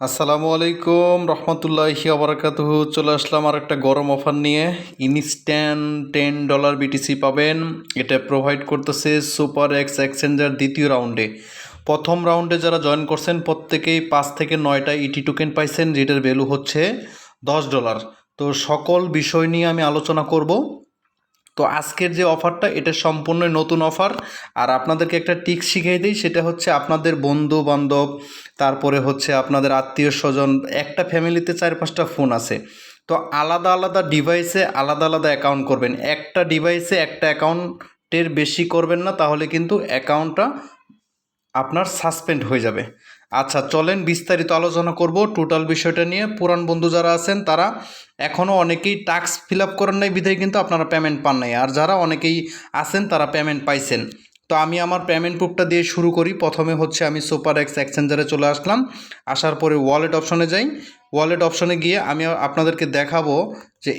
আসসালামু আলাইকুম রহমতুল্লাহি ওয়া চলে আসলাম আর একটা গরম অফার নিয়ে। ইনস্ট্যান্ট $10 বিটিসি পাবেন। এটা প্রোভাইড করতেছে সুপার এক্স এক্সচেঞ্জার দ্বিতীয় রাউন্ডে। প্রথম রাউন্ডে যারা জয়েন করছেন প্রত্যেকেই 5 থেকে 9টা ইটি টোকেন পাইছেন, যেটার ভ্যালু হচ্ছে $10। তো সকল বিষয় নিয়ে আমি আলোচনা করব। তো আজকের যে অফারটা এটা সম্পূর্ণ নতুন অফার। আর আপনাদেরকে একটা টিক্স শিখিয়ে দিই, সেটা হচ্ছে আপনাদের বন্ধু বান্ধব, তারপরে হচ্ছে আপনাদের আত্মীয় স্বজন, একটা ফ্যামিলিতে 4-5টা ফোন আছে। তো আলাদা আলাদা ডিভাইসে আলাদা আলাদা অ্যাকাউন্ট করবেন। একটা ডিভাইসে একটা অ্যাকাউন্টের বেশি করবেন না, তাহলে কিন্তু অ্যাকাউন্টটা আপনার সাসপেন্ড হয়ে যাবে। আচ্ছা, চলেন বিস্তারিত আলোচনা করব টোটাল বিষয়টা নিয়ে। পুরান বন্ধু যারা আছেন তারা এখনও অনেকেই টাস্ক ফিল আপ করেন নাই, বিধায় কিন্তু আপনারা পেমেন্ট পান নাই। আর যারা অনেকেই আছেন তারা পেমেন্ট পাইছেন। তো আমি আমার পেমেন্ট প্রুফটা দিয়ে শুরু করি। প্রথমে হচ্ছে আমি সুপার এক্স এক্সচেঞ্জারে চলে আসলাম। আসার পরে ওয়ালেট অপশনে যাই। ওয়ালেট অপশনে গিয়ে আমি আপনাদেরকে দেখাবো যে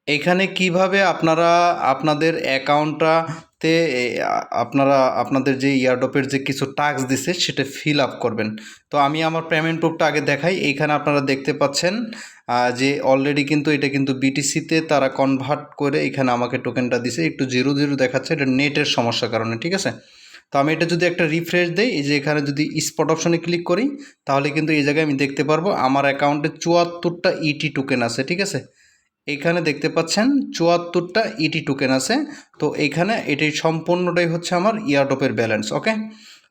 এইখানে কিভাবে আপনারা আপনাদের অ্যাকাউন্টটাতে আপনাদের যে এয়ারড্রপের যে কিছু টাস্ক দিছে সেটা ফিল আপ করবেন। তো আমি আমার পেমেন্ট প্রুফটা আগে দেখাই। এইখানে আপনারা দেখতে পাচ্ছেন যে অলরেডি কিন্তু এটা কিন্তু বিটিসিতে তারা কনভার্ট করে এখানে আমাকে টোকেনটা দিছে। একটু 0 দেখাচ্ছে, এটা নেটের সমস্যার কারণে, ঠিক আছে। তো আমি এটা যদি একটা রিফ্রেশ দেই, এই যে এখানে যদি স্পট অপশনে ক্লিক করি, তাহলে কিন্তু এই জায়গায় আমি দেখতে পারবো আমার অ্যাকাউন্টে 74টা ইটি টোকেন আছে, ঠিক আছে। এইখানে দেখতে পাচ্ছেন 74টা ইটি টোকেন আছে। তো এইখানে এটাই সম্পূর্ণটাই হচ্ছে আমার ইয়ারড্রপের ব্যালেন্স। ওকে,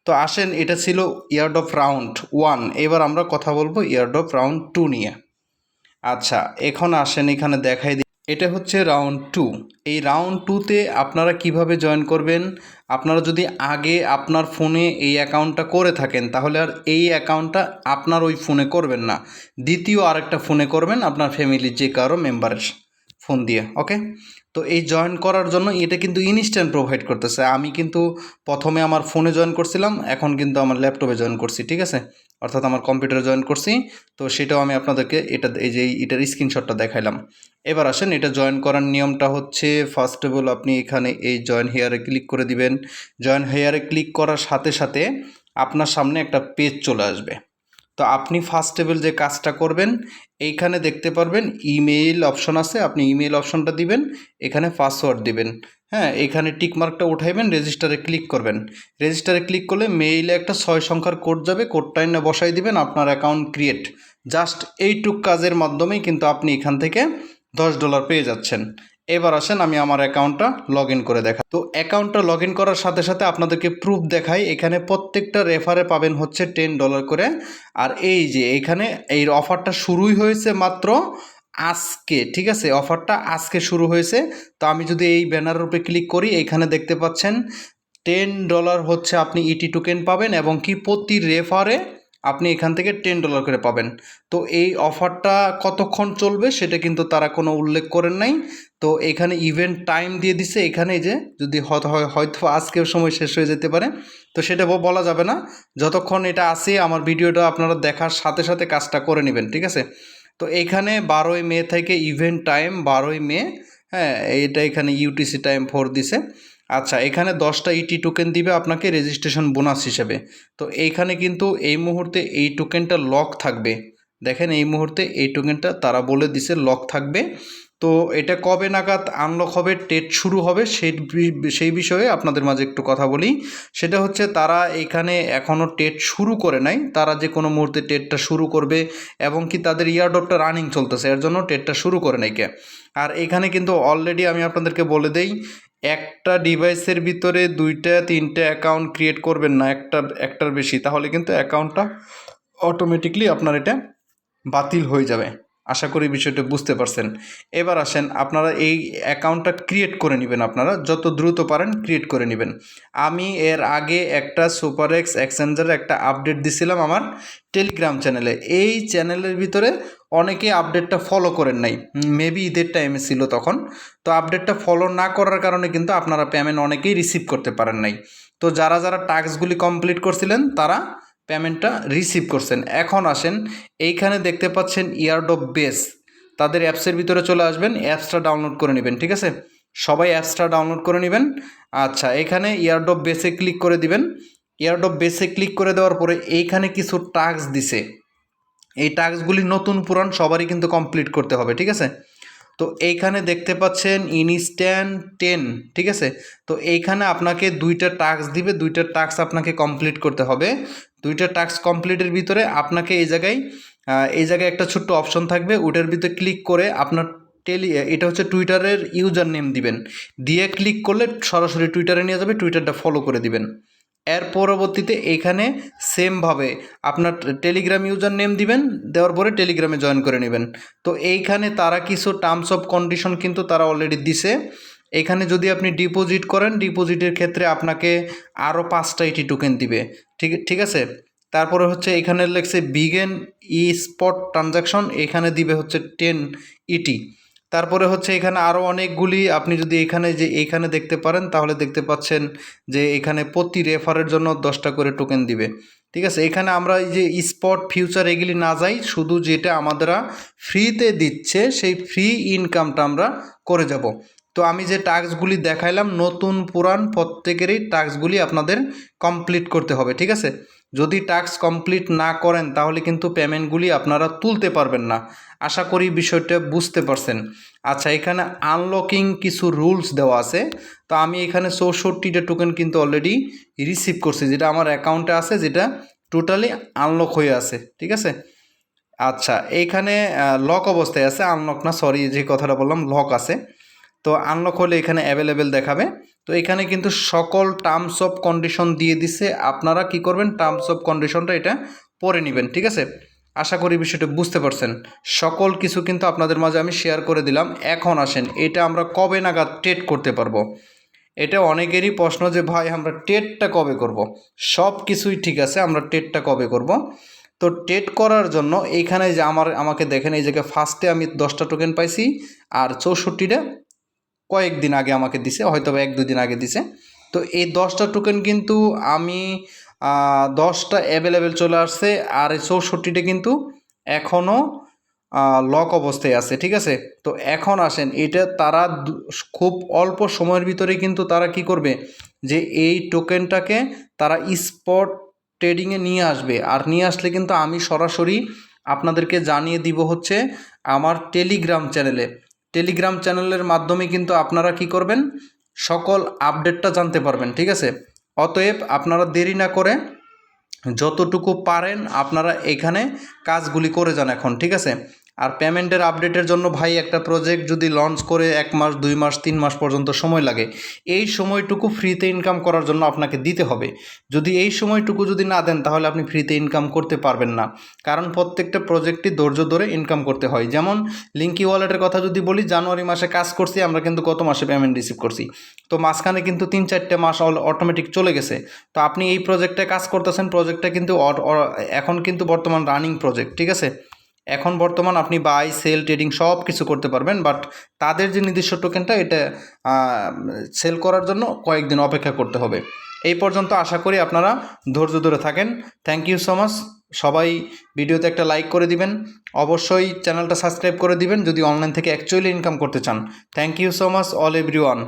তো আসেন, এটা ছিল ইয়ারড্রপ রাউন্ড 1। এবার আমরা কথা বলবো ইয়ারড্রপ রাউন্ড 2 নিয়ে। আচ্ছা, এখন আসেন এখানে দেখাই দিই। এটা হচ্ছে রাউন্ড 2। এই রাউন্ড 2তে আপনারা কিভাবে জয়েন করবেন। আপনারা যদি আগে আপনার ফোনে এই অ্যাকাউন্টটা করে থাকেন, তাহলে আর এই অ্যাকাউন্টটা আপনার ওই ফোনে করবেন না, দ্বিতীয় আরেকটা ফোনে করবেন আপনার ফ্যামিলির যে কারো মেম্বারের ফোন দিয়ে। ওকে, তো এই জয়েন করার জন্য এটা কিন্তু ইনস্ট্যান্ট প্রোভাইড করতেছে। আমি কিন্তু প্রথমে আমার ফোনে জয়েন করছিলাম, এখন কিন্তু আমার ল্যাপটপে জয়েন করছি, ঠিক আছে, অর্থাৎ আমার কম্পিউটারে জয়েন করছি। তো সেটাও আমি আপনাদেরকে এটার স্ক্রিনশটটা দেখাইলাম। এবার আসেন, এটা জয়েন করার নিয়মটা হচ্ছে, ফার্স্ট অফ অল আপনি এখানে এই জয়েন হেয়ারে ক্লিক করে দিবেন। জয়েন হেয়ারে ক্লিক করার সাথে সাথে আপনার সামনে একটা পেজ চলে আসবে। তো আপনি ফার্স্ট লেভেল যে কাজটা করবেন, এইখানে দেখতে পারবেন ইমেইল অপশন আছে, আপনি ইমেইল অপশনটা দিবেন, এখানে পাসওয়ার্ড দিবেন। হ্যাঁ, এখানে টিকমার্কটা উঠাইবেন, রেজিস্টারে ক্লিক করবেন। রেজিস্টারে ক্লিক করলে মেইলে একটা 6 সংখ্যার কোড যাবে, কোডটা এনে বসাই দিবেন, আপনার অ্যাকাউন্ট ক্রিয়েট। জাস্ট এইটুক কাজের মাধ্যমেই কিন্তু আপনি এখান থেকে $10 পেয়ে যাচ্ছেন। এবার আসেন আমি আমার অ্যাকাউন্টটা লগ ইন করে দেখাই। তো অ্যাকাউন্টটা লগ ইন করার সাথে সাথে আপনাদেরকে প্রুফ দেখাই। এখানে প্রত্যেকটা রেফারে পাবেন হচ্ছে $10 করে। আর এই যে এখানে এই অফারটা শুরুই হয়েছে মাত্র আজকে, ঠিক আছে, অফারটা আজকে শুরু হয়েছে। তো আমি যদি এই ব্যানারের উপরে ক্লিক করি, এইখানে দেখতে পাচ্ছেন $10 হচ্ছে আপনি ইটি টোকেন পাবেন, এবং কি প্রতি রেফারে আপনি এখান থেকে $10 করে পাবেন। তো এই অফারটা কতক্ষণ চলবে সেটা কিন্তু তারা কোনো উল্লেখ করেন নাই। তো এখানে ইভেন্ট টাইম দিয়ে দিছে, এখানে যে যদি হয়তো আজকের সময় শেষ হয়ে যেতে পারে, তো সেটা বলা যাবে না। যতক্ষণ এটা আসে আমার ভিডিওটা আপনারা দেখার সাথে সাথে কাজটা করে নেবেন, ঠিক আছে। তো এইখানে 12ই মে থেকে ইভেন্ট টাইম 12ই মে। হ্যাঁ, এটা এখানে ইউটিসি টাইম 4 দিছে। আচ্ছা, এখানে 10টা ইটি টোকেন দিবে আপনাকে রেজিস্ট্রেশন বোনাস হিসেবে। তো এইখানে কিন্তু এই মুহূর্তে এই টোকেনটা লক থাকবে। দেখেন, এই মুহূর্তে এই টোকেনটা তারা বলে দিছে লক থাকবে। তো এটা কবে নাগাদ আনলক হবে, টেট শুরু হবে, সেই বিষয়ে আপনাদের মাঝে একটু কথা বলি। সেটা হচ্ছে তারা এখানে এখনও টেট শুরু করে নাই, তারা যে কোনো মুহূর্তে টেটটা শুরু করবে, এবং কি তাদের ইয়ারড্রপটা রানিং চলতেছে, এর জন্য টেটটা শুরু করে নাই কে। আর এখানে কিন্তু অলরেডি আমি আপনাদেরকে বলে দেই, একটা ডিভাইসের ভিতরে 2-3টে অ্যাকাউন্ট ক্রিয়েট করবেন না, একটার বেশি, তাহলে কিন্তু অ্যাকাউন্টটা অটোমেটিকলি আপনার এটা বাতিল হয়ে যাবে। আশা করি বিষয়টা বুঝতে পারছেন। এবার আসেন, আপনারা এই অ্যাকাউন্টটা ক্রিয়েট করে নেবেন, আপনারা যত দ্রুত পারেন ক্রিয়েট করে নেবেন। আমি এর আগে একটা সুপারএক্স এক্সচেঞ্জারের একটা আপডেট দিছিলাম আমার টেলিগ্রাম চ্যানেলে। এই চ্যানেলের ভিতরে অনেকে আপডেটটা ফলো করেন নাই, মেবি ঈদের টাইমে ছিল তখন। তো আপডেটটা ফলো না করার কারণে কিন্তু আপনারা পেমেন্ট অনেকেই রিসিভ করতে পারেন নাই। তো যারা যারা টাস্কগুলি কমপ্লিট করছিলেন তারা পেমেন্টটা রিসিভ করছেন। এখন আসেন, এইখানে দেখতে পাচ্ছেন ইয়ারড্রপ বেস, তাদের অ্যাপসের ভিতরে চলে আসবেন, অ্যাপসটা ডাউনলোড করে নেবেন, ঠিক আছে, সবাই অ্যাপসটা ডাউনলোড করে নেবেন। আচ্ছা, এখানে ইয়ারড্রপ বেসে ক্লিক করে দিবেন। এয়ারড্রপ বেসে ক্লিক করে দেওয়ার পরে এইখানে কিছু টাস্ক দিছে, এই টাস্কগুলি নতুন পুরান সবারই কিন্তু কমপ্লিট করতে হবে, ঠিক আছে। তো এইখানে দেখতে পাচ্ছেন ইনস্ট্যান্ট 10, ঠিক আছে। তো এইখানে আপনাকে 2টা টাস্ক দিবে, 2টা টাস্ক আপনাকে কমপ্লিট করতে হবে। 2টা টাস্ক কমপ্লিটের ভিতরে আপনাকে এই জায়গায় একটা ছোট্ট অপশন থাকবে, ওটার ভিতরে ক্লিক করে আপনার এটা হচ্ছে টুইটারের ইউজার নেম দিবেন, দিয়ে ক্লিক করলে সরাসরি টুইটারে নিয়ে যাবে, টুইটারটা ফলো করে দিবেন। এর পরবর্তীতে এইখানে সেমভাবে আপনার টেলিগ্রাম ইউজার নেম দিবেন, দেওয়ার পরে টেলিগ্রামে জয়েন করে নেবেন। তো এইখানে তারা কিছু টার্মস অফ কন্ডিশন কিন্তু তারা অলরেডি দিছে। এখানে যদি আপনি ডিপোজিট করেন, ডিপোজিটের ক্ষেত্রে আপনাকে আরও 5টা ইটি টোকেন দিবে, ঠিক আছে। তারপরে হচ্ছে এখানে লেখছে বিগেন স্পট ট্রানজাকশন, এখানে দিবে হচ্ছে 10 ইটি। তারপরে হচ্ছে এখানে আরও অনেকগুলি, আপনি যদি এইখানে দেখতে পারেন তাহলে দেখতে পাচ্ছেন যে এখানে প্রতি রেফারের জন্য 10টা করে টোকেন দিবে, ঠিক আছে। এখানে আমরা এই যে স্পট ফিউচার এগুলি না যাই, শুধু যেটা আমাদেরা ফ্রিতে দিচ্ছে সেই ফ্রি ইনকামটা আমরা করে যাব। তো আমি যে টাস্কগুলি দেখাইলাম নতুন পুরান প্রত্যেকেরই টাস্কগুলি আপনাদের কমপ্লিট করতে হবে, ঠিক আছে। যদি টাস্ক কমপ্লিট না করেন তাহলে কিন্তু পেমেন্টগুলি আপনারা তুলতে পারবেন না। আশা করি বিষয়টা বুঝতে পারছেন। আচ্ছা, এখানে আনলকিং কিছু রুলস দেওয়া আছে। তো আমি এখানে 64টা টোকেন কিন্তু অলরেডি রিসিভ করছি, যেটা আমার অ্যাকাউন্টে আছে, যেটা টোটালি আনলক হয়ে আছে, ঠিক আছে। আচ্ছা, এইখানে লক অবস্থায় আছে, আনলক না, সরি যে কথাটা বললাম লক আছে। তো আনলক হলে এখানে অ্যাভেলেবেল দেখাবে। তো এখানে কিন্তু সকল টার্মস অফ কন্ডিশন দিয়ে দিছে, আপনারা কি করবেন টার্মস অফ কন্ডিশনটা এটা পড়ে নেবেন, ঠিক আছে। আশা করি বিষয়টা বুঝতে পারছেন। সকল কিছু কিন্তু আপনাদের মাঝে আমি শেয়ার করে দিলাম। এখন আসেন, এটা আমরা কবে নাগাদ ট্রেড করতে পারবো? এটা অনেকেরই প্রশ্ন যে ভাই আমরা ট্রেডটা কবে করব। সব কিছুই ঠিক আছে, আমরা ট্রেডটা কবে করব। তো ট্রেড করার জন্য এইখানে যে আমাকে দেখেন, এই জায়গায় ফার্স্টে আমি 10টা টোকেন পাইছি, আর 64টা কয়েকদিন আগে আমাকে দিছে, হয়তো 1-2 দিন আগে দিছে। তো এই 10টা টোকেন কিন্তু আমি 10টা অ্যাভেলেবেল চলে আসছে, আর এই 64টা কিন্তু এখনও লক অবস্থায় আছে, ঠিক আছে। তো এখন আসেন, এটা তারা খুব অল্প সময়ের ভিতরেই কিন্তু তারা কি করবে, যে এই টোকেনটাকে তারা স্পট ট্রেডিংয়ে নিয়ে আসবে। আর নিয়ে আসলে কিন্তু আমি সরাসরি আপনাদেরকে জানিয়ে দিব হচ্ছে আমার টেলিগ্রাম চ্যানেলের মাধ্যমে কিন্তু আপনারা কি করবেন, সকল আপডেটটা জানতে পারবেন, ঠিক আছে। অতএব আপনারা দেরি না করে যতটুকু পারেন আপনারা এখানে কাজগুলি করে যান এখন, ঠিক আছে। আর পেমেন্টের আপডেটের জন্য ভাই একটা প্রজেক্ট যদি লঞ্চ করে 1 মাস 2 মাস 3 মাস পর্যন্ত সময় লাগে, এই সময়টুকু ফ্রিতে ইনকাম করার জন্য আপনাকে দিতে হবে। যদি এই সময়টুকু যদি না দেন তাহলে আপনি ফ্রিতে ইনকাম করতে পারবেন না, কারণ প্রত্যেকটা প্রজেক্টই ধৈর্য ধরে ইনকাম করতে হয়। যেমন লিঙ্কি ওয়ালেটের কথা যদি বলি, জানুয়ারি মাসে কাজ করছি আমরা, কিন্তু গত মাসে পেমেন্ট রিসিভ করছি। তো মাঝখানে কিন্তু 3-4টে মাস অটোমেটিক চলে গেছে। তো আপনি এই প্রজেক্টে কাজ করতেছেন, প্রজেক্টটা কিন্তু এখন কিন্তু বর্তমান রানিং প্রজেক্ট, ঠিক আছে। এখন বর্তমান আপনি বাই সেল ট্রেডিং সব কিছু করতে পারবেন, বাট তাদের যে নির্দিষ্ট টোকেনটা এটা সেল করার জন্য কয়েকদিন অপেক্ষা করতে হবে। এই পর্যন্ত আশা করি আপনারা ধৈর্য ধরে থাকেন। Thank you so much. সবাই ভিডিওতে একটা লাইক করে দিবেন, অবশ্যই চ্যানেলটা সাবস্ক্রাইব করে দিবেন যদি অনলাইন থেকে অ্যাকচুয়ালি ইনকাম করতে চান। Thank you so much all everyone.